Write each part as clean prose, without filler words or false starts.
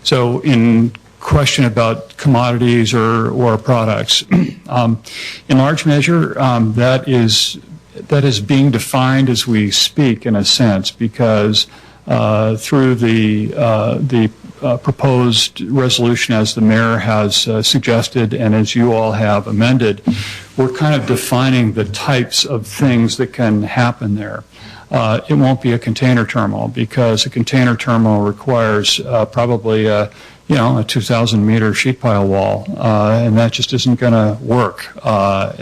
So in question about commodities or products, in large measure, that is being defined as we speak in a sense, because through the proposed resolution, as the mayor has suggested and as you all have amended, we're kind of defining the types of things that can happen there. It won't be a container terminal, because a container terminal requires probably a 2,000-meter sheet pile wall, and that just isn't going to work on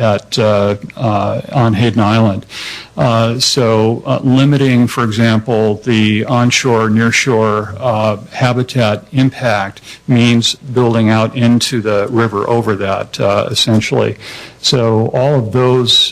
Hayden Island. So limiting, for example, the onshore, nearshore habitat impact means building out into the river over that, essentially. So all of those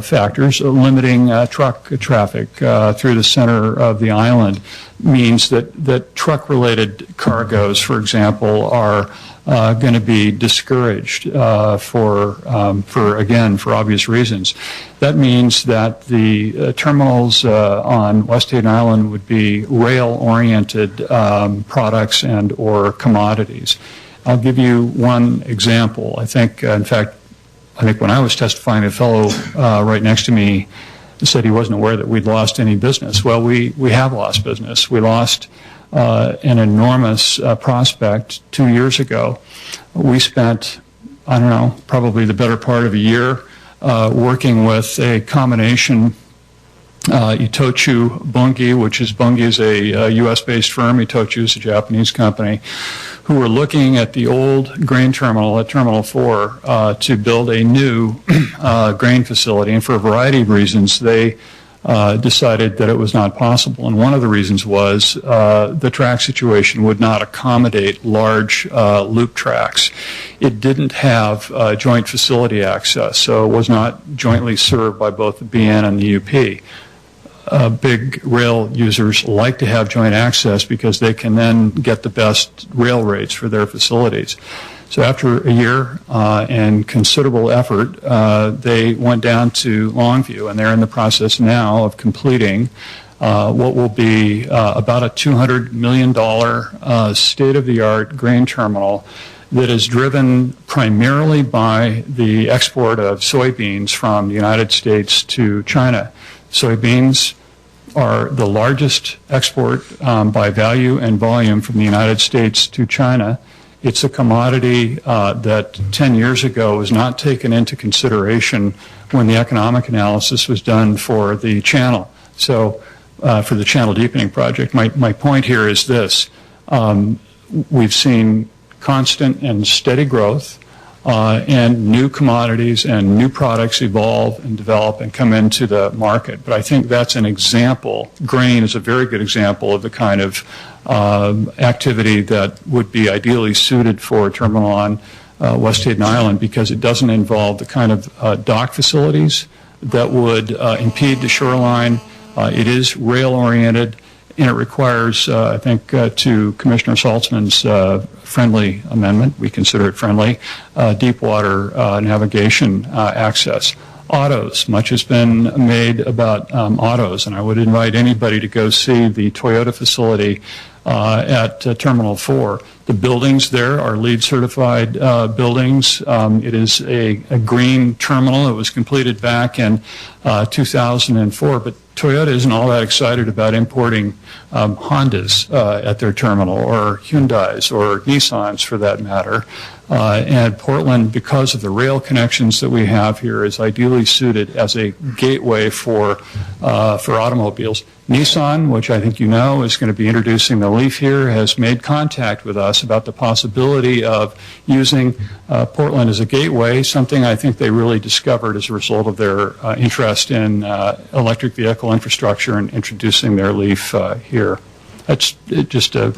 factors, limiting truck traffic through the center of the island, means that truck-related cargoes, for example, are going to be discouraged for obvious reasons. That means that the terminals on West Hayden Island would be rail-oriented products and or commodities. I'll give you one example. I think when I was testifying, a fellow right next to me said he wasn't aware that we'd lost any business. Well, we have lost business. We lost an enormous prospect 2 years ago. We spent, probably the better part of a year working with a combination Itochu Bunge, Bunge is a U.S.-based firm. Itochu is a Japanese company, who were looking at the old grain terminal at Terminal 4 to build a new grain facility. And for a variety of reasons, they decided that it was not possible. And one of the reasons was the track situation would not accommodate large loop tracks. It didn't have joint facility access, so it was not jointly served by both the BN and the UP. Big rail users like to have joint access because they can then get the best rail rates for their facilities. So after a year and considerable effort, they went down to Longview, and they're in the process now of completing what will be about a $200 million state-of-the-art grain terminal that is driven primarily by the export of soybeans from the United States to China. Soybeans are the largest export by value and volume from the United States to China. It's a commodity that 10 years ago was not taken into consideration when the economic analysis was done for the channel. So for the channel deepening project, my point here is this. We've seen constant and steady growth and new commodities and new products evolve and develop and come into the market. But I think that's an example. Grain is a very good example of the kind of activity that would be ideally suited for a terminal on West Hayden Island, because it doesn't involve the kind of dock facilities that would impede the shoreline. It is rail-oriented, and it requires, I think, to Commissioner Saltzman's friendly amendment, we consider it friendly, deep water navigation access. Autos, much has been made about autos, and I would invite anybody to go see the Toyota facility at Terminal 4. The buildings there are LEED certified buildings. It is a green terminal. It was completed back in 2004, but Toyota isn't all that excited about importing Hondas at their terminal, or Hyundais, or Nissans for that matter. And Portland, because of the rail connections that we have here, is ideally suited as a gateway for automobiles. Nissan, which I think you know is going to be introducing the Leaf here, has made contact with us about the possibility of using Portland as a gateway, something I think they really discovered as a result of their interest in electric vehicle infrastructure and introducing their Leaf here. That's just a